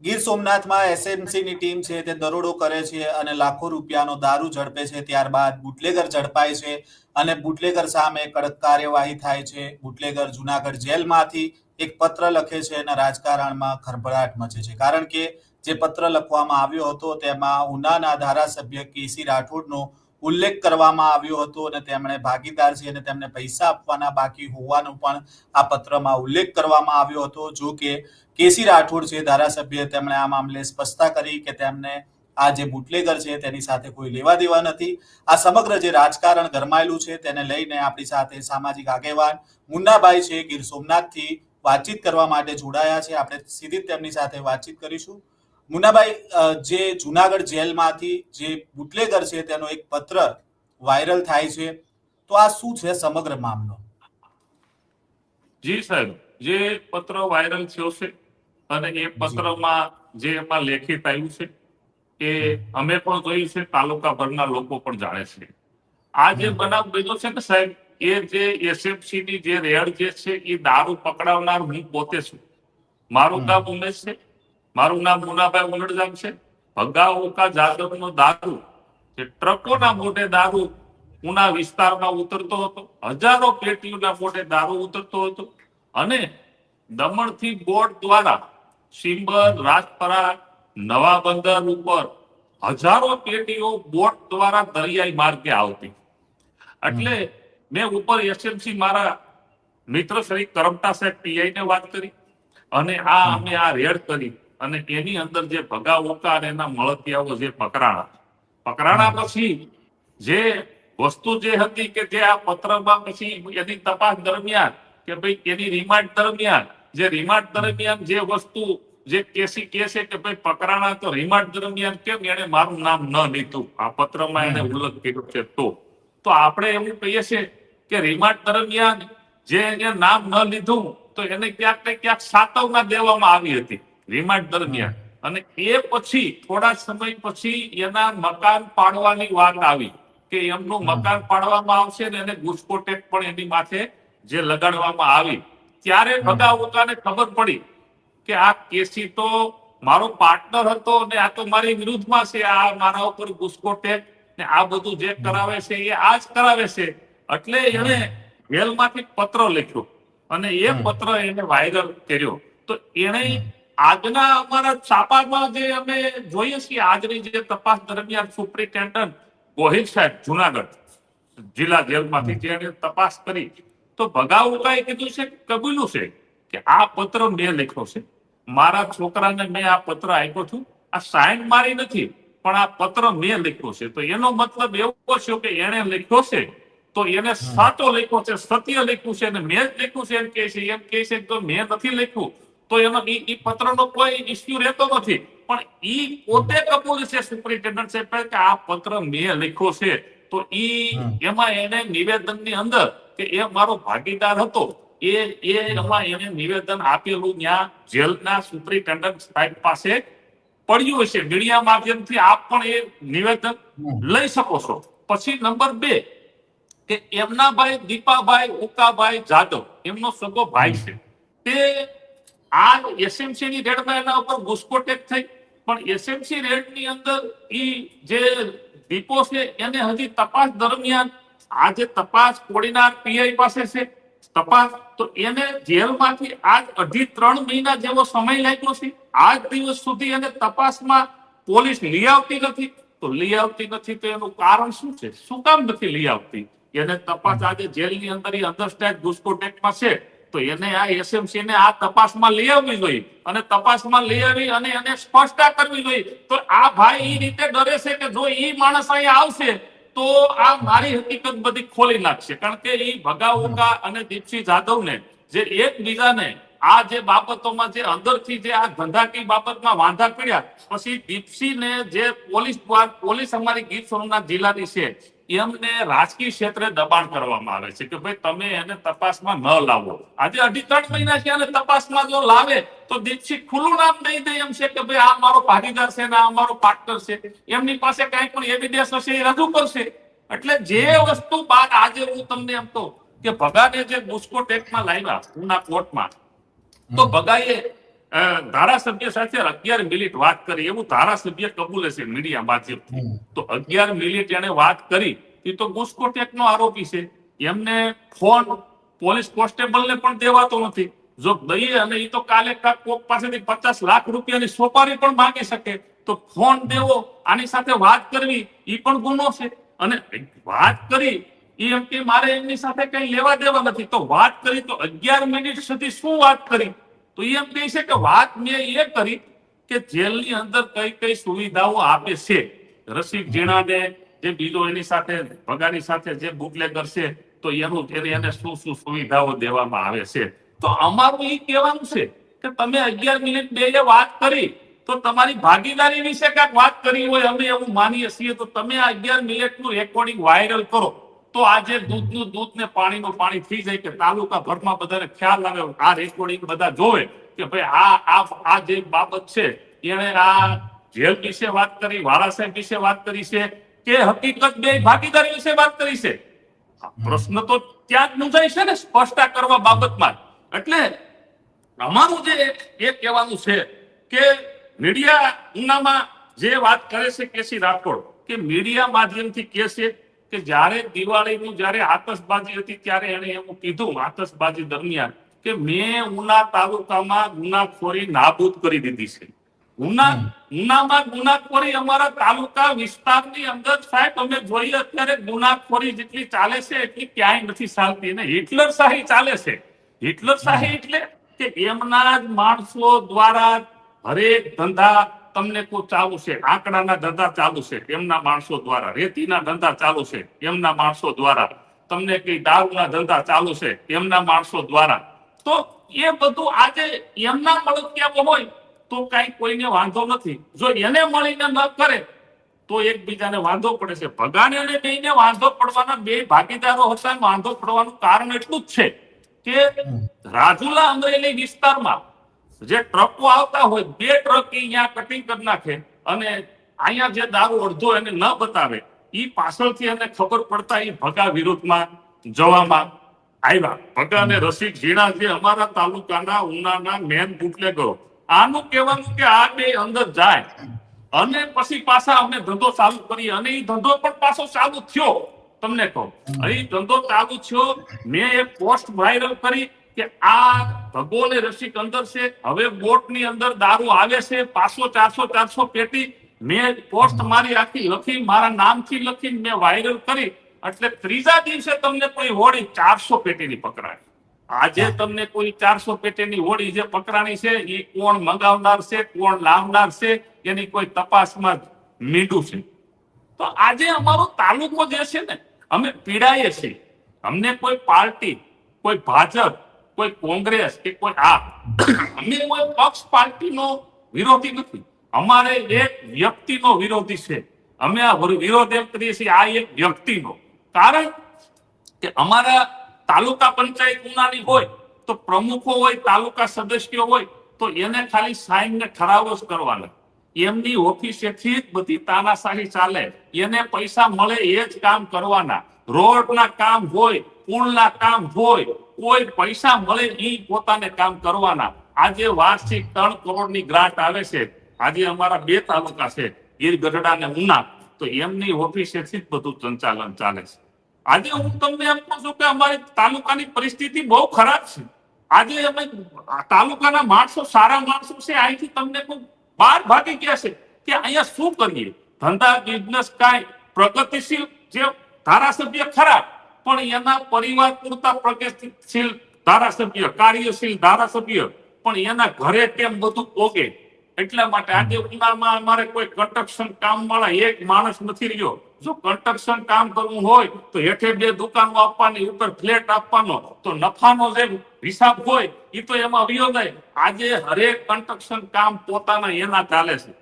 ગીર સોમનાથમાં એસએમસીની ટીમ છે તે દરોડો કરે છે અને લાખો રૂપિયાનો દારૂ ઝડપે છે. ત્યારબાદ બુટલેગર ઝડપાય છે અને બુટલેગર સામે કડક કાર્યવાહી થાય છે. બુટલેગર જુનાગઢ જેલમાંથી એક પત્ર લખે છે અને રાજકારણમાં ખળભળાટ મચે છે. કારણ કે જે પત્ર લખવામાં આવ્યો હતો તેમાં ઉનાના ધારાસભ્ય કેસી રાઠોડનો ઉલ્લેખ કરવામાં આવ્યો હતો અને તેમણે ભાગીદાર છે અને તેમને પૈસા આપવાના બાકી હોવાનો પણ આ પત્રમાં ઉલ્લેખ કરવામાં આવ્યો હતો. જો કે કેસી રાઠોડ છે ધારાસભ્ય, તેમણે આ મામલે સ્પષ્ટતા કરી કે તેમને આ જે બુટલેગર છે તેની સાથે કોઈ લેવા દેવા નથી. આ સમગ્ર જે રાજકારણ ગરમાયેલું છે તેને લઈને આપણી સાથે સામાજિક આગેવાન મુન્નાભાઈ છે ગીર સોમનાથથી વાતચીત કરવા માટે જોડાયા છે. આપણે સીધી તેમની સાથે વાતચીત કરીશું. મુન્નાભાઈ, જે જુનાગઢ જેલમાંથી જે બુટલેગર છે તેનો એક પત્ર વાયરલ થાય છે, તો આ શું છે સમગ્ર મામલો? જી સાહેબ, જે પત્ર વાયરલ થયો છે અને એ પત્રમાં જે એમાં લેખિત આવ્યું છે એ અમે પણ જોયું છે, તાલુકાભરના લોકો પણ જાણે છે. આ જે બનાવ બન્યો છે ને સાહેબ, એ જે એસએમસી ની જે રેડ જે છે એ દારૂ પકડાવનાર હું પોતે છું. મારું નામ ઉમેશ છે, મારું નામ મુનાભાઈ ઉલડજામ છે. ભગા ઓકા જાદવનો દારૂ, જે ટ્રકોના મોઢે દારૂ ઉના વિસ્તારમાં ઉતરતો હતો, હજારો પેટીઓના મોઢે દારૂ ઉતરતો હતો અને દમણથી બોટ દ્વારા સિંબર, રાજપરા, નવા બંદર ઉપર હજારો પેટીઓ બોટ દ્વારા દરિયાઈ માર્ગે આવતી. એટલે મેં ઉપર એસએમસી મારા મિત્ર શ્રી કરમટા સાહેબ પીઆઈ ને વાત કરી અને અમે આ રેડ કરી અને એની અંદર જે ભગા ઓકા અને એના મળતિયાઓ જે પકરાણા પછી જે વસ્તુ જે હતી કે જે આ પત્રમાં પછી એની તપાસ દરમિયાન કે ભાઈ એની રિમાન્ડ દરમિયાન જે વસ્તુ જે કેસી કે છે કે ભાઈ પકરાણા તો રિમાન્ડ દરમિયાન કેમ એને મારું નામ ન લીધું, આ પત્રમાં એને ઉલ્લેખ કર્યો છે. તો આપણે એવું કહીએ છીએ કે રિમાન્ડ દરમિયાન જે એને નામ ન લીધું તો એને ક્યાંક ને ક્યાંક સાતવના દેવામાં આવી હતી રિમાન્ડ દરમિયાન. અને એ પછી થોડા સમય પછી એના મકાન પાડવાની વાત આવી કે એમનું મકાન પાડવામાં આવશે ને એને ગુસ્કોટેક પણ એની માથે જે લગાડવામાં આવી. ત્યારે ભગા ઓકાને ખબર પડી કે આ કેસી તો મારો પાર્ટનર હતો ને આ તો મારી વિરુદ્ધમાં છે, આ મારા ઉપર ગુસ્કોટેક ને આ બધું જે કરાવે છે એ આ જ કરાવે છે. એટલે એને જેલમાંથી પત્ર લખ્યો અને એ પત્ર એને વાયરલ કર્યો. તો એને આજના અમારા છાપામાં જે અમે જોઈએ છીએ, આજની જે તપાસ દરમિયાન સુપ્રિન્ટેન્ડન્ટ ગોહિલ સાહેબ જુનાગઢ જિલ્લા જેલમાંથી જેને તપાસ કરી તો ભગા ઓકાએ કીધું છે, કબૂલ્યું છે કે આ પત્ર મેં લખ્યો છે, મારા છોકરાને મેં આ પત્ર આપ્યો છું, આ સાઇન મારી નથી પણ આ પત્ર મેં લખ્યો છે. તો એનો મતલબ એવો છે કે એને લખ્યો છે તો એને સાચો લખ્યો છે, સત્ય લખ્યું છે અને મેં જ લખ્યું છે એમ કે છે તો મેં નથી લખ્યું તો એનો એ પત્રનો કોઈ ઇસ્યુ રહેતો નથી. પણ ઈ પોતે કબૂલ છે સુપ્રિન્ટેન્ડન્ટ સાહેબ કે આ પત્ર મેં લખ્યો છે. તો એમાં એને નિવેદનની અંદર કે એ મારો ભાગીદાર હતો એમાં એને નિવેદન આપેલું ત્યાં જેલના સુપ્રિન્ટેન્ડન્ટ સાહેબ પાસે પડ્યું હશે. મીડિયા માધ્યમથી આપ પણ એ નિવેદન લઈ શકો છો. પછી નંબર 2 કે એમના ભાઈ દીપાભાઈ ઓકાભાઈ જાદવ, એમનો સગો ભાઈ છે, તે આ એસએમસી ની રેડમાં એના ઉપર ગુસ્કોટેક થઈ. પણ એસએમસી રેડ ની અંદર જે દીપો છે એને હજી તપાસ દરમિયાન આ જે તપાસ કોડીનાર પીઆઈ પાસે છે તપાસ, તો એને જેલમાંથી આજ 2.5-3 મહિના જેવો સમય લાગ્યો છે. આજ દિવસ સુધી એને તપાસમાં પોલીસ લઈ આવતી નથી. તો લઈ આવતી નથી તો એનું કારણ શું છે, શું કામ નથી લઈ આવતી? એને તપાસ આજે જેલની અંદર અંડરસ્ટેન્ડ ગુસ્કોટેકમાં છે તો એને આ એસએમસી ને આ તપાસમાં લઈ આવવી જોઈએ અને તપાસમાં લઈ આવી અને એને સ્પષ્ટતા કરવી જોઈએ. તો આ ભાઈ એ રીતે ડરે છે કે જો એ માણસ અહીંયા આવશે તો આ મારી હકીકત બધી ખોલી નાખશે. કારણ કે એ ભગા ઓકા અને દીપસિંહ જાદવને જે એકબીજાને આ જે બાબતોમાં જે અંદરથી જે આ ધંધાકી બાબતમાં વાંધા પડ્યા, પછી દીપસિંહને જે પોલીસ અમારી ગીર સોમનાથ જિલ્લાની છે એમને રાજકીય ક્ષેત્રે દબાણ કરવામાં આવે છે કે ભાઈ તમે એને તપાસમાં ન લાવો. આજે 2.5-3 મહિના છે અને તપાસમાં જો લાવે તો દીપસિંહ ખુલ્લું નામ દઈ દે એમ છે કે ભાઈ આ મારો ભાગીદાર છે ને આ મારો પાર્ટનર છે. એમની પાસે કઈ પણ એવિડન્સ હશે એ રજૂ કરશે. એટલે જે વસ્તુ બાદ આજે હું તમને એમ કહું કે ભગાને જે ગુસ્કોટેકમાં લાવ્યા ઉના કોર્ટમાં, તો ભગાએ ધારાસભ્ય સાથે 11 મિનિટ વાત કરી એવું ધારાસભ્ય કબૂલે છે મીડિયા માધ્યમથી. તો 11 મિનિટ એને વાત કરી એ તો ગુસ્કોટેકનો આરોપી છે. એમને ફોન પોલીસ કોન્સ્ટેબલને પણ દેવાતો નથી. જો દઈએ અને એ તો કાલે કોક પાસેથી 50 લાખ રૂપિયાની સોપારી પણ માંગી શકે. તો ફોન દેવો, આની સાથે વાત કરવી એ પણ ગુનો છે. અને વાત કરી એમ કે મારે એમની સાથે કઈ લેવા દેવા નથી, તો વાત કરી તો 11 મિનિટ સુધી શું વાત કરી? તો એમ કહે છે કે વાત મેં એ કરી કે જેલની અંદર કઈ કઈ સુવિધાઓ આપે છે. રસિક જીણાને જે બીજો એની સાથે ભગાની સાથે જે બુટલેગર છે તો એનું એને શું શું સુવિધાઓ દેવામાં આવે છે. તો અમારું એ કહેવાનું છે કે તમે 11 મિનિટ બે વાત કરી તો તમારી ભાગીદારી વિશે કાંઈક વાત કરી હોય અમે એવું માનીએ છીએ. તો તમે આ 11 મિનિટનું રેકોર્ડિંગ વાયરલ કરો તો આજે દૂધનું દૂધ ને પાણીનું પાણી થઈ જાય કે તાલુકા ભરમાં બધાને ખ્યાલ આવે, આ રેકોર્ડિંગ બધા જોવે કે ભાઈ આ જે બાબત છે એને આ જેલ વિશે વાત કરી, વાળા સાહેબ વિશે વાત કરી છે કે હકીકત બે ભાગીદારી વિશે વાત કરી છે. પ્રશ્ન તો ત્યાં જ મૂંઝાય છે ને સ્પષ્ટતા કરવા બાબતમાં. એટલે અમારું જે એ કહેવાનું છે કે મીડિયા ઉનામાં જે વાત કરે છે કેસી રાઠોડ કે મીડિયા માધ્યમથી કહે છે કે જ્યારે દિવાળીનું જ્યારે આતશબાજી હતી ત્યારે એને એવું કીધું આતશબાજી દરમિયાન કે મેં ઉના તાલુકામાં ગુનાખોરી નાબૂદ કરી દીધી છે. ઉનામાં ગુનાખોરી અમારા તાલુકા વિસ્તારની અંદર સાહેબ અમે જોઈએ અત્યારે ગુનાખોરી જેટલી ચાલે છે એટલી ક્યાંય નથી ચાલતી. અને હિટલરશાહી ચાલે છે. હિટલરશાહી એટલે કે એમના જ માણસો દ્વારા હરેક ધંધા તમને કોઈ ચાલુ છે, આંકડાના ધંધા ચાલુ છે એમના માણસો દ્વારા, રેતીના ધંધા ચાલુ છે એમના માણસો દ્વારા, તમને કઈ દારૂના ધંધા ચાલુ છે એમના માણસો દ્વારા. તો એ બધું આજે એમના મળતિયાઓ હોય તો કઈ કોઈને વાંધો નથી. જો એને મળીને ન કરે તો એકબીજાને વાંધો પડે છે. ભગાને અને બેયને વાંધો પડવાના બે ભાગીદારો હતા. વાંધો પડવાનું કારણ એટલું જ છે કે રાજુલા અમરેલી વિસ્તારમાં જે ટ્રકો આવતા હોય, બે ટ્રક અહીંયા કટિંગ કરી નાખે અને અહીંયા જે દારૂ અડધો એને ન બતાવે એ પાછળથી એને ખબર પડતા એ ભગા વિરુદ્ધમાં જવામાં આવ્યા. ભગા અને રસિક ઝીણા જે અમારા તાલુકાના ઉનાના મેન બુટલેગરો, આનું કહેવાનું કે આ બે અંદર જાય અને પછી પાછા અમે ધંધો ચાલુ કરીએ અને એ ધંધો પણ પાછો ચાલુ થયો. તમને કહું એ ધંધો ચાલુ થયો. મેં એક પોસ્ટ વાયરલ કરી કે આ ભગો ને રસિક અંદર છે, હવે બોટની અંદર દારૂ આવે છે 500-400 પેટી. મેં પોસ્ટ મારી આખી લખી, મારા નામથી લખીને મેં વાયરલ કરી. એટલે ત્રીજા દિવસે તમને કોઈ હોડી 400 પેટીની પકડાય. આજે તમને કોઈ 400 પેટીની હોડી જે પકડાણી છે એ કોણ મંગાવનાર છે, કોણ લાવનાર છે એની કોઈ તપાસમાં મીંડું છે. તો આજે અમારો તાલુકો જે છે ને અમે પીડાઈએ છીએ. અમને કોઈ પાર્ટી, કોઈ ભાજપ, કોઈ કોંગ્રેસ કે કોઈ અમે કોઈ પક્ષ પાર્ટીનો વિરોધી નથી. અમારે એક વ્યક્તિનો વિરોધી છે. અમે આ વિરોધ એમ કરીએ છીએ આ એક વ્યક્તિનો. કારણ કે અમારા તાલુકા પંચાયત ઉનાની હોય તો પ્રમુખો હોય, તાલુકા સદસ્યો હોય તો એને ખાલી સાઈન ને ઠરાવો જ કરવાના. એમની ઓફિસેથી જ બધી તાનાશાહી ચાલે. એને પૈસા મળે એ જ કામ કરવાના. રોડના કામ હોય, પુલના કામ હોય, કોઈ પૈસા મળે એ પોતાને કામ કરવાના. આજે વાર્ષિક 3 કરોડની ગ્રાન્ટ આવે છે. આજે અમારા 2 તાલુકા છે, ગીર ગઢડા અને ઉના, તો એમની ઓફિસેથી જ બધું સંચાલન ચાલે છે. આજે હું તમને એમ કહું છું કે અમારી તાલુકાની પરિસ્થિતિ બહુ ખરાબ છે. આજે અમે તાલુકાના માણસો સારા માણસો છે, અહીંથી તમને કોઈ બહાર ભાગી ગયા છે કે અહીંયા શું કરીએ. ધંધા બિઝનેસ કાંઈ પ્રગતિશીલ જે ધારાસભ્ય ખરા પણ એના પરિવાર પૂરતા પ્રગતિશીલ ધારાસભ્ય, કાર્યશીલ ધારાસભ્ય પણ એના ઘરે કેમ બધું પોગે. એટલા માટે આજે ઉનામાં અમારે કોઈ કન્સ્ટ્રક્શન કામ વાળા એક માણસ નથી રહ્યો. જો કન્સ્ટ્રક્શન કામ કરવું હોય તો હેઠે 2 દુકાનો આપવાની, ઉપર ફ્લેટ આપવાનો, તો નફાનો જે હિસાબ હોય એ તો એમાં વયો જાય. આજે હરેક કન્સ્ટ્રક્શન કામ પોતાના એના ચાલે છે,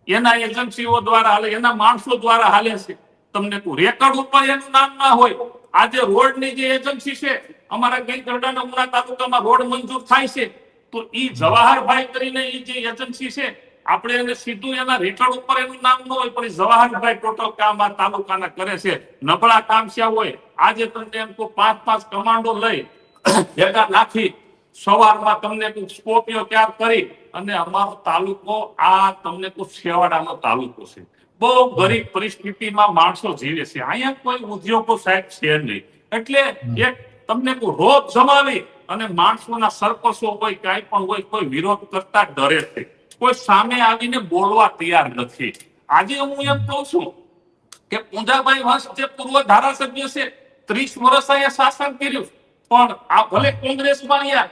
એના એજન્સીઓ દ્વારા હાલે, એના માણસો દ્વારા હાલે છે. તમને રેકર્ડ ઉપર એનું નામ ના હોય. આજે રોડની જે એજન્સી છે અમારા ગઈ ગઢડાના ઉના તાલુકામાં રોડ મંજૂર થાય છે તો ઈ જવાહરભાઈ કરીને ઈ જે એજન્સી છે આપણે એને સીધું એના રેકર્ડ ઉપર એનું નામ ન હોય પણ જવાહરભાઈ ટોટલ કામ આ તાલુકાના કરે છે. નબળા કામ છે હોય આજે તમને એમ કો 5-5 કમાન્ડો લઈ ભેગા નાખી સવારમાં તમને કોઈ સ્કોપિયો ક્યાર કરી અને અમારો તાલુકો આ તમને કોઈ છેવાડાનો તાલુકો છે, બહુ ગરીબ પરિસ્થિતિમાં માણસો જીવે છે, અહીંયા કોઈ ઉદ્યોગો સાહેબ છે નહીં, એટલે એક તમને કોઈ રોગ જમાવી અને માણસોના સરપસો હોય કાંઈ પણ હોય કોઈ વિરોધ કરતા ડરે છે, કોઈ સામે આવીને બોલવા તૈયાર નથી. આજે હું એમ કહું છું કે પૂંજાભાઈ વંશ જે પૂર્વ ધારાસભ્ય છે 30 વર્ષ અહીંયા શાસન કર્યું, પણ આ ભલે કોંગ્રેસમાં રહ્યા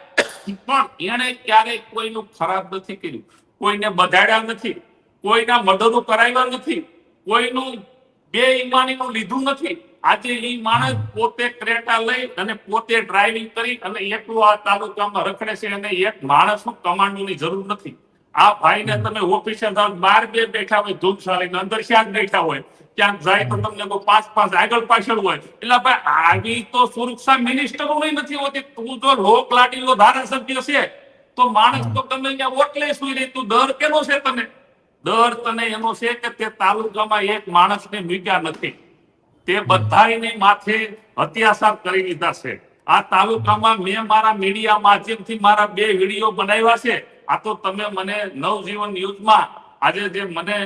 પણ એને ક્યારેય કોઈનું ખરાબ નથી કર્યું, કોઈને બધાડ્યા નથી, કોઈના મર્ડરો કરાવ્યા નથી, કોઈનું બેઈમાનીનું લીધું નથી. આજે એ માણસ પોતે ક્રેટા લઈ અને પોતે ડ્રાઇવિંગ કરી અને એકલું આ તાલુકામાં રખડે છે અને એક માણસનું કમાન્ડોની જરૂર નથી. આ ભાઈને તમે ઓફિસે બાર બે બેઠા હોય ધૂમશાળી અંદર ક્યાંક બેઠા હોય, ક્યાંક જાય તો તમને પાંચ આગળ પાછળ હોય, એટલે ભાઈ આવી તો સુરક્ષા મિનિસ્ટરો નથી હોતી. તું જો લોક લાડીલો ધારાસભ્ય છે તો માણસ તો તમે અહીંયા ઓટલે સુઈ રહી, તું ડર કેનો છે તને? ડર તને એનો છે કે તે તાલુકામાં એક માણસને મૂક્યા નથી, તે બધાને માથે અત્યાચાર કરી લીધા છે. આ તાલુકામાં મેં મારા મીડિયા માધ્યમથી મારા 2 વિડીયો બનાવ્યા છે. આ તો તમે મને નવજીવન ન્યૂઝમાં આજે જે મને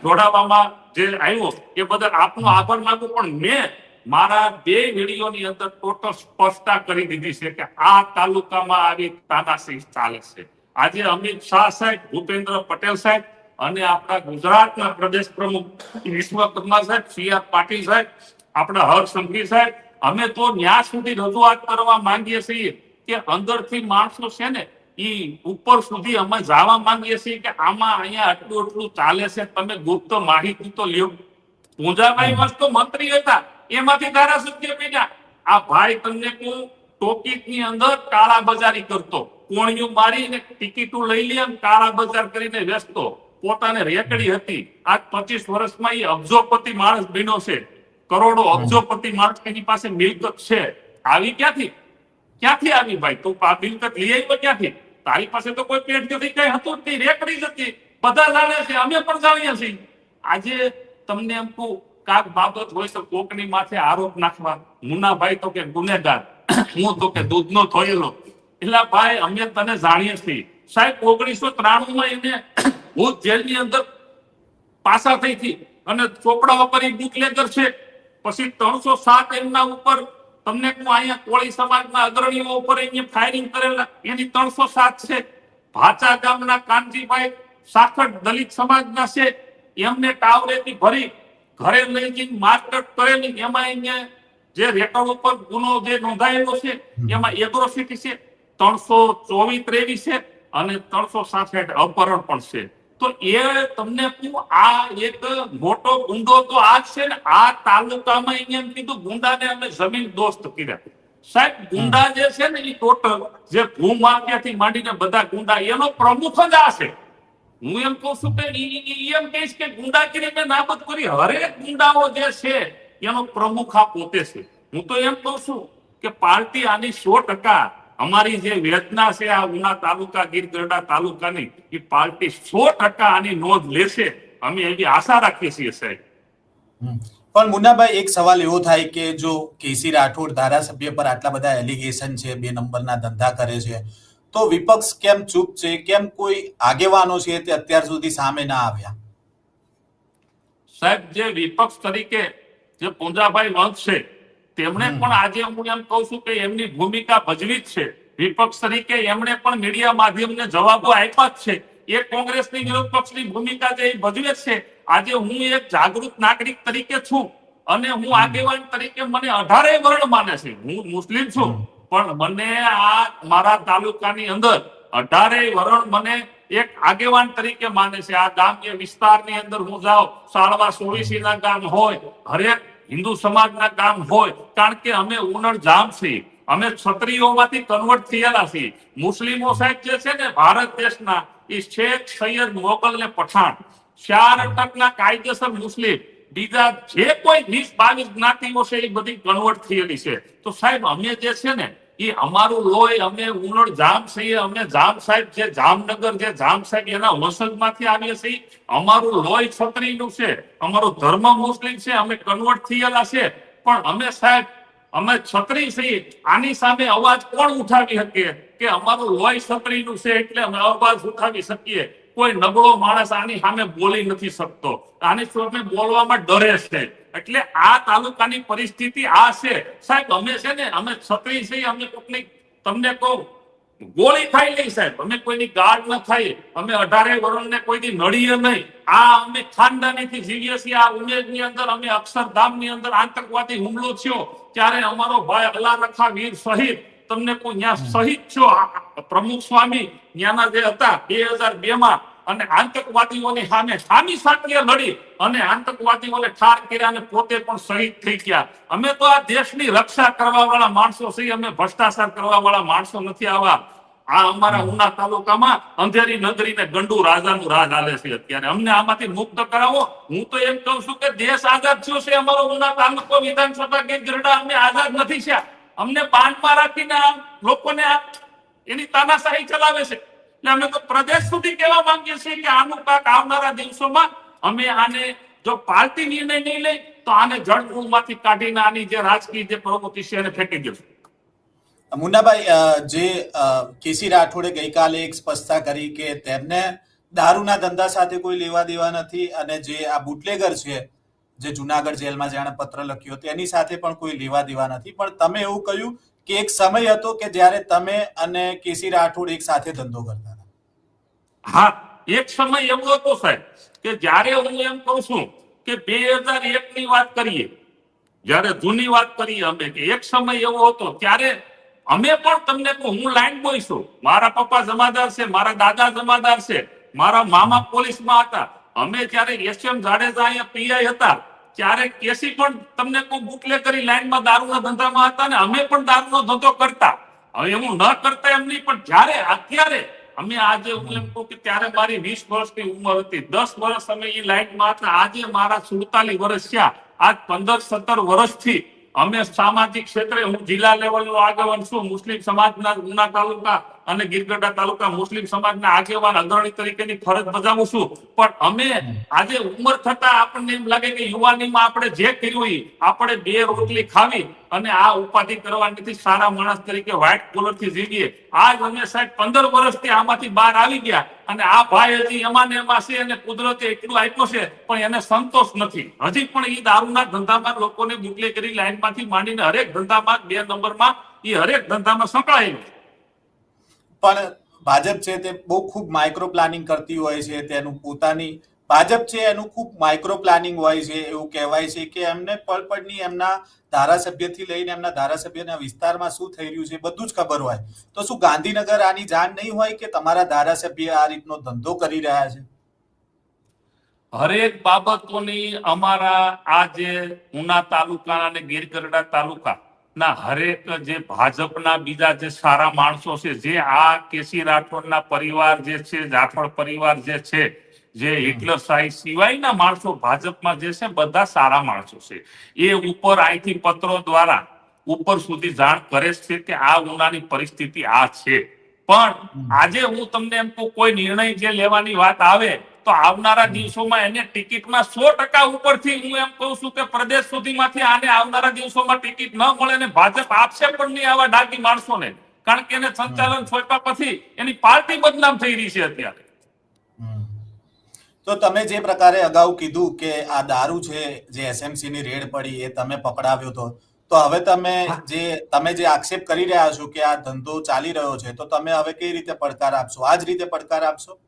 જોડાવામાં જે આવ્યો એ બદલ આપનો આભાર માંગુ, પણ મેં મારા 2 વિડીયોની અંદર ટોટલ સ્પષ્ટતા કરી દીધી છે કે આ તાલુકામાં આવી તાનાશાહી ચાલે છે. આજે અમિત શાહ સાહેબ, ભૂપેન્દ્ર પટેલ સાહેબ અને આપણા ગુજરાતના પ્રદેશ પ્રમુખ વિશ્વકર્મા સાહેબ, CR પાટીલ સાહેબ, આપણા હર્ષ સંઘવી સાહેબ, અમે તો ન્યાય સુધી રજૂઆત કરવા માંગીએ છીએ કે અંદરથી માણસો છે ને ઈ ઉપર સુધી અમે જવા માંગીએ છીએ કે આમાં અહીંયા આટલું ચાલે છે, તમે ગુપ્ત માહિતી તો લ્યો. પૂંજાભાઈ વંશ તો મંત્રી હતા, એમાંથી ધારાસભ્ય બન્યા. આ ભાઈ તમને કહું ટોકીની અંદર કાળા બજારી કરતો, કોણિયું મારીને ટિકિટો લઈ લે કાળા બજાર કરીને વેચતો, પોતાને રેકડી હતી. આજ 25 વર્ષમાં એ અબજોપતિ માણસ બન્યો છે, કરોડો અબજોપતિ માણસ એની પાસે મિલકત છે. આવી ક્યાંથી આવી ભાઈ? તું આ મિલકત લઈ આવ્યો ક્યાંથી? તારી પાસે તો કોઈ પેટ નથી, કઈ હતું જ નહીં, રેકડી જ હતી. બધા જાણે છે, અમે પણ જાણીએ છીએ. આજે તમને એમ કહું કાક બાબત હોય તો કોકની માથે આરોપ નાખવા, મુન્નાભાઈ તો કે ગુનેગાર, હું તો કે દૂધનો ધોયેલો. એટલે ભાઈ અમે તને જાણીએ છીએ સાહેબ. 1993 એને ભૂત જેલની અંદર પાસા થઈ હતી અને ચોપડા ઉપર બુકલેગર છે. પછી 307 એમના ઉપર તમને અહીંયા કોળી સમાજના અગ્રણીઓ ઉપર અહીંયા ફાયરિંગ કરેલા, એની 307 છે. ભાચા ગામના કાનજીભાઈ સાખટ દલિત સમાજના છે, એમને ટાવરેથી ભરી ઘરે લઈ જઈને મારકટ કરેલી. એમાં અહીંયા જે રેકર્ડ ઉપર ગુનો જે નોંધાયેલો છે એમાં એગ્રોસિટી છે, 324 છે અને 367 અપહરણ પણ છે. તો એ તમને આ એક મોટો ગુંડો તો આ છે ને. આ તાલુકામાં અહીંયા કીધું ગુંડાને અમે જમીન દોસ્ત કર્યા. સાહેબ ગુંડા જે છે ને એ ટોટલ જે ભૂમાફિયાથી માંડીને બધા ગુંડા એનો પ્રમુખ જ આ છે. હું એમ કહું છું કે એમ કહીશ કે ગુંડાગીરી મેં નાબૂદ કરી. હરેક ગુંડાઓ જે છે એનો પ્રમુખ આ પોતે છે. હું તો એમ કહું છું કે પાર્ટી આની 100% અમારી જે વેદના છે આ ઉના તાલુકા ગીર ગઢડા તાલુકાની, એ પાર્ટી 100% આની નોંધ લેશે, અમે એવી આશા રાખીએ છીએ સાહેબ. પણ મુન્નાભાઈ એક સવાલ એવો થાય કે જો કેસી રાઠોડ ધારાસભ્ય પર આટલા બધા એલિગેશન છે, 2 નંબરના ધંધા કરે છે, તો વિપક્ષ કેમ ચૂપ છે? કેમ કોઈ આગેવાનો છે તે અત્યાર સુધી સામે ના આવ્યા? સાહેબ જે વિપક્ષ તરીકે જે પૂંજાભાઈ વંશ છે તેમણે પણ આજે હું એમ કહું છું કે એમની ભૂમિકા ભજવી જ છે. વિપક્ષ તરીકે એમણે પણ મીડિયા માધ્યમને જવાબો આપ્યા જ છે. એ કોંગ્રેસની વિરોધ પક્ષની ભૂમિકા જે ભજવે છે. આજે હું એક જાગૃત નાગરિક તરીકે છું અને હું આગેવાન તરીકે મને 18 વર્ણ માને છે. હું મુસ્લિમ છું પણ મને આ મારા તાલુકાની અંદર 18 વર્ણ મને એક આગેવાન તરીકે માને છે. આ ગ્રામ્ય વિસ્તારની અંદર હું જાઉં, સાળવા સોવીસીના ગામ હોય, હરેક હિન્દુ સમાજના ગામ હોય, કારણ કે અમે ઉનડ જામ છીએ, અમે ક્ષત્રિયોમાંથી કન્વર્ટ થયેલા છીએ. મુસ્લિમો સાહેબ જે છે ને ભારત દેશના એ શેખ, સૈયદ, મોગલ ને પઠાણ 4% કાયદેસર મુસ્લિમ, બીજા જે કોઈ 20-22 જ્ઞાતિઓ છે એ બધી કન્વર્ટ થયેલી છે. તો સાહેબ અમે જે છે ને એ અમારું લોહી, અમે ઉનડ જામ છીએ, અમે જામ સાહેબ જે જામનગર જે જામ સાહેબ એના વંશજમાંથી આવીએ છીએ. અમારું લોહી ક્ષત્રિયનું છે, અમારો ધર્મ મુસ્લિમ છે, અમે કન્વર્ટ થયેલા છે. પણ અમે સાહેબ અમે છત્રી છીએ, આની સામે અવાજ કોણ ઉઠાવી શકે કે અમારું લોહી છત્રીનું છે એટલે અમે અવાજ ઉઠાવી શકીએ? કોઈ નબળો માણસ આની સામે બોલી નથી શકતો, આની સામે બોલવામાં ડરે છે. એટલે આ તાલુકાની પરિસ્થિતિ આ છે સાહેબ. અમે છે ને, અમે છત્રી છીએ, અમે કોઈની, તમને કહું, ગોળી ખાઈ નહીં સાહેબ, અમે કોઈની ગાઢ ન ખાઈએ, અમે 18 વર્ષને કોઈની નડીએ નહીં. આ અમે ખાનદાનીથી જીવીએ છીએ. આ ઉમેદની અંદર, અમે અક્ષરધામની અંદર આતંકવાદી હુમલો થયો ત્યારે અમારો ભાઈ અલ્લાહ રખા વીર શહીદ, તમને કોઈ ત્યાં શહીદ છો, પ્રમુખ સ્વામી ત્યાંના જે હતા 2002 માં, અને આતંકવાદીઓની સામી સાકીએ લડી અને આતંકવાદીઓને ઠાર કર્યા અને પોતે પણ શહીદ થઈ ગયા. અમે તો આ દેશની રક્ષા કરવા વાળા માણસો છીએ, અમે ભ્રષ્ટાચાર કરવા વાળા માણસો નથી. આવા આ અમારા ઉના તાલુકામાં અંધેરી નગરી ને ગંડુ રાજાનું રાજ હાલે છે અત્યારે. અમને આમાંથી મુક્ત કરાવો. હું તો એમ કહું છું કે દેશ આઝાદ થયો છે, અમારો ઉના તાલુકો વિધાનસભા કે ગરડા અમે આઝાદ નથી થયા. અમને બાંધમાં રાખીને આ લોકોને એની તાનાશાહી ચલાવે છે. એટલે અમે તો પ્રદેશ સુધી કહેવા માંગીએ છીએ કે આનું કાક આવનારા દિવસોમાં અમે આને, જો પાર્ટી નિર્ણય નહીં લે તો આને જળમૂળમાંથી કાઢીને આની જે રાજકીય જે પ્રવૃત્તિ છે એને ફેંકી દેશું. મુન્નાભાઈ, જે કેસી રાઠોડે ગઈકાલે એક સ્પષ્ટતા કરી કે તેમને દારૂના ધંધા સાથે કોઈ લેવા દેવા નથી, અને જે આ બુટલેગર છે જે જુનાગઢ જેલમાં જેણે પત્ર લખ્યો તેની સાથે પણ કોઈ લેવા દેવા નથી. પણ તમે એવું કહ્યું કે એક સમય હતો કે જ્યારે તમે અને કેસી રાઠોડ એક સાથે ધંધો કરતા હતા. હા, એક સમય એવો હતો સાહેબ કે જ્યારે હું એમ કહું છું કે 2001 ની વાત કરીએ, જયારે જૂની વાત કરીએ અમે, કે એક સમય એવો હતો ત્યારે અમે પણ, તમને કહું, હું લાઈન બોય છું. મારા પપ્પા જમાદાર છે, મારા દાદા જમાદાર છે, મારા મામા પોલીસમાં હતા. અમે જ્યારે એસએમ જાડેજા અહીંયા પીઆઈ હતા ત્યારે કેસી પણ, તમને કહું, બુટલે કરી લાઈનમાં દારૂના ધંધામાં હતા, ને અમે પણ દારૂનો ધંધો કરતા. હવે હું ન કરતા એમ નહીં, પણ જ્યારે અત્યારે અમે આજે, હું એમ કહું કે ત્યારે મારી 20 વર્ષની ઉંમર હતી, 10 વર્ષ અમે એ લાઈનમાં હતા. આજે મારા 47 વર્ષ થયા. આજ 15-17 વર્ષથી અમે સામાજિક ક્ષેત્રે, હું જિલ્લા લેવલનો આગેવાન છું, મુસ્લિમ સમાજના ઉના તાલુકા અને ગીરગઢડા તાલુકા મુસ્લિમ સમાજના આગેવાન અગ્રણી તરીકેની ફરજ બજાવું છું. પણ અમે આજે ઉંમર થતા આપણને એમ લાગે કે યુવાનીમાં આપણે જે કર્યું, આપણે 2 રોટલી ખાવી અને આ ઉપાધિ કરવાની, સારા માણસ તરીકે વ્હાઇટ કોલર થી જીવીએ. આજ અમે સાહેબ 15 વર્ષથી આમાંથી બહાર આવી ગયા, અને આ ભાઈ હજી એમાં ને એમાં છે, અને કુદરતે એટલું આપ્યું છે પણ એને સંતોષ નથી. હજી પણ એ દારૂના ધંધામાં લોકોને બુટલે કરી લાઈનમાંથી માંડીને હરેક ધંધામાં 2 નંબરમાં એ હરેક ધંધામાં સંકળાયેલું. પણ ભાજપ છે તે બહુ ખૂબ માઇક્રો પ્લાનિંગ કરતી હોય છે. તેનું પોતાની ભાજપ છે એનું ખૂબ માઇક્રો પ્લાનિંગ હોય છે. એવું કહેવાય છે કે એમને પળપળની એમના ધારાસભ્યથી લઈને એમના ધારાસભ્યના વિસ્તારમાં શું થઈ રહ્યું છે બધું જ ખબર હોય. તો શું ગાંધીનગર આની જાણ નહીં હોય કે તમારા ધારાસભ્ય આ રીતનો ધંધો કરી રહ્યા છે? હરેક બાબતોની અમારા આ જે ઉના તાલુકા અને ગીરગઢડા તાલુકા ના હરેક જે ભાજપના બીજા જે સારા માણસો છે, જે આ કેસી રાઠોડના પરિવાર જે છે, રાઠોડ પરિવાર જે છે, જે હિટલર શાહી સિવાયના માણસો ભાજપમાં જે છે, બધા સારા માણસો છે. એ ઉપર અહીંથી પત્રો દ્વારા ઉપર સુધી જાણ કરે છે કે આ ઉનાની પરિસ્થિતિ આ છે. પણ આજે હું તમને એમ કહું, કોઈ નિર્ણય જે લેવાની વાત આવે તો આવનારા દિવસોમાં એને ટિકિટમાં 100% ઉપરથી, હું એમ કહું છું કે પ્રદેશ સુધીમાંથી આને આવનારા દિવસોમાં ટિકિટ ન મળે, ને ભાજપ આપશે પણ નહીં આવા ડાકી માણસોને, કારણ કે એને સંચાલન સોંપ્યા પછી એની પાર્ટી બદનામ થઈ રહી છે અત્યારે. તો તમે જે પ્રકારે અગાઉ કીધું કે આ દારૂ છે જે એસએમસી ની રેડ પડી એ તમે પકડાવ્યો હતો, તો હવે તમે જે આક્ષેપ કરી રહ્યા છો કે આ ધંધો ચાલી રહ્યો છે, તો તમે હવે કઈ રીતે પડકાર આપશો? આ જ રીતે પડકાર આપશો?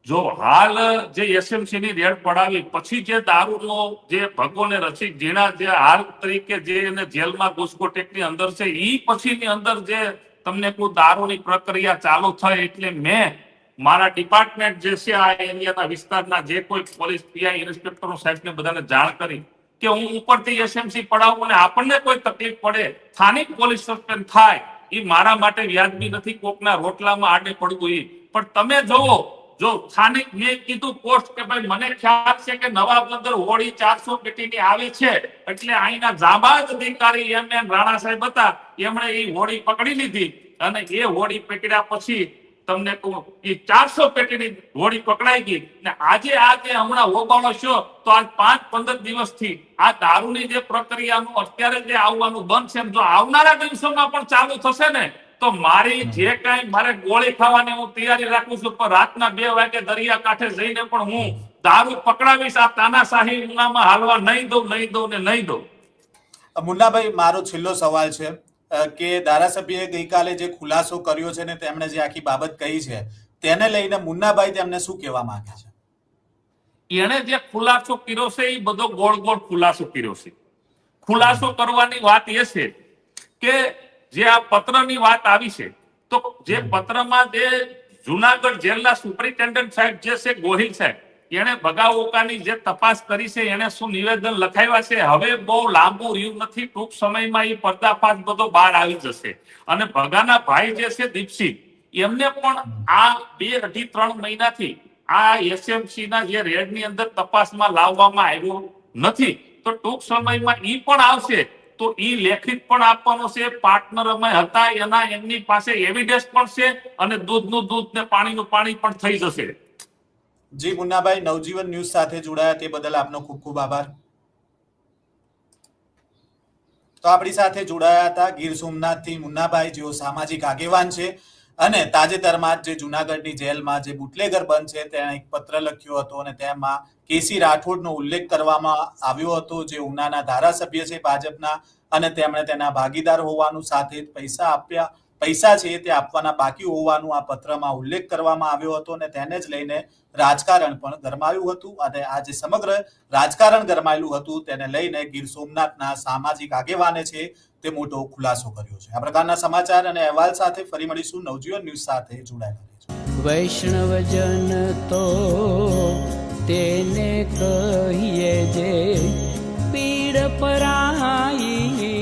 જો હાલ જે એસએમસી ની રેડ પડાવી પછી જે દારૂનો જે ભગોને રસિક જીણા જે હાલ તરીકે જે એને જેલમાં ગુસ્કોટેકની અંદર છે, એ પછીની અંદર જે તમને કોઈ દારૂની પ્રક્રિયા ચાલુ થાય, એટલે મેં મારા ડિપાર્ટમેન્ટ જે છે આ એરિયાના વિસ્તારના જે કોઈ પોલીસ પીઆઈ ઇન્સ્પેક્ટરો સાહેબને બધાને જાણ કરી કે હું ઉપરથી એસએમસી પડાવું અને આપણને કોઈ તકલીફ પડે, સ્થાનિક પોલીસ સસ્પેન્ડ થાય, એ મારા માટે વ્યાજબી નથી. કોકના રોટલામાં આડે પડવું એ. પણ તમે જોવો, જો સ્થાનિક મેં કીધું પોસ્ટ કે ભાઈ મને ખ્યાલ છે કે નવાબનગર હોળી 400 પેટીની આવે છે, એટલે અહીંના જાબાજ અધિકારી એમ રાણા સાહેબ હતા, એમણે એ હોળી પકડી લીધી, અને એ હોળી પકડ્યા પછી તમને કહું એ 400 પેટીની હોડી પકડાઈ ગઈ ને આજે આ જે હમણાં હોબાળો છો તો આજ 5-15 દિવસથી આ દારૂની જે પ્રક્રિયાનું અત્યારે જે આવવાનું બંધ છે જો આવનારા દિવસોમાં પણ ચાલુ થશે ને તો મારી જે કાંઈ મારે ગોળી ખાવાની હું તૈયારી રાખું છું પણ રાતના 2 વાગે દરિયા કાંઠે જઈને પણ હું દારૂ પકડાવીશ આ તાનાશાહી ઉનામાં હાલવા નહીં દઉં. મુન્નાભાઈ, મારો છેલ્લો સવાલ છે કે ધારાસભ્યએ ગઈકાલે જે ખુલાસો કર્યો છે ને તેમણે જે આખી બાબત કહી છે તેને લઈને મુન્નાભાઈ તેમને શું કહેવા માંગે છે? એણે જે ખુલાસો કર્યો છે એ બધો ગોળ ખુલાસો કર્યો છે. ખુલાસો કરવાની વાત એ છે કે જે આ પત્રની વાત આવી છે તો જે પત્રમાં જે જુનાગઢ જેલના સુપ્રિન્ટેન્ડન્ટ સાહેબ જે છે ગોહિલ સાહેબ એને ભગાવોકાની જે તપાસ કરી છે એને શું નિવેદન લખાવ્યા છે હવે બહુ લાંબુ રહ્યું નથી, ટૂંક સમયમાં એ પર્દાફાશ બધો બહાર આવી જશે. અને ભગાના ભાઈ જે છે દીપસિંહ એમને પણ આ 2-2.5-3 મહિનાથી આ એસએમસી ના જે રેડની અંદર તપાસમાં લાવવામાં આવ્યો નથી તો ટૂંક સમયમાં ઈ પણ આવશે તો ઈ લેખિત પણ આપવાનો છે. પાર્ટનર અમે હતા એના એમની પાસે એવિડન્સ પણ છે અને દૂધનું દૂધ ને પાણીનું પાણી પણ થઈ જશે. જી મુન્નાભાઈ, નવજીવન ન્યૂઝ સાથે જોડાયા તે બદલ આપનો ખૂબ ખૂબ આભાર. તો આપણી સાથે જોડાયા હતા ગીર સોમનાથથી મુન્નાભાઈ, જેઓ સામાજિક આગેવાન છે અને તાજેતરમાં જ જે જુનાગઢની જેલમાં જે બુટલેગર બંધ છે તેણે એક પત્ર લખ્યો હતો અને તેમાં કેસી રાઠોડનો ઉલ્લેખ કરવામાં આવ્યો હતો, જે ઉનાના ધારાસભ્ય છે ભાજપના અને તેમણે તેના ભાગીદાર હોવાનું સાથે પૈસા છે તે આપવાના બાકી હોવાનું આ પત્રમાં ઉલ્લેખ કરવામાં આવ્યો હતો અને તેને જ લઈને રાજકારણ પણ ગરમાયું હતું. અને આ જે સમગ્ર રાજકારણ ગરમાયેલું હતું તેને લઈને ગીર સોમનાથના સામાજિક આગેવાને છે તે મોટો ખુલાસો કર્યો છે. આ પ્રકારના સમાચાર અને અહેવાલ સાથે ફરી મળીશું. નવજીવન ન્યૂઝ સાથે જોડાયેલા રહેજો. વૈષ્ણવજન તો તેને કહીએ જે પીડ પરાઈ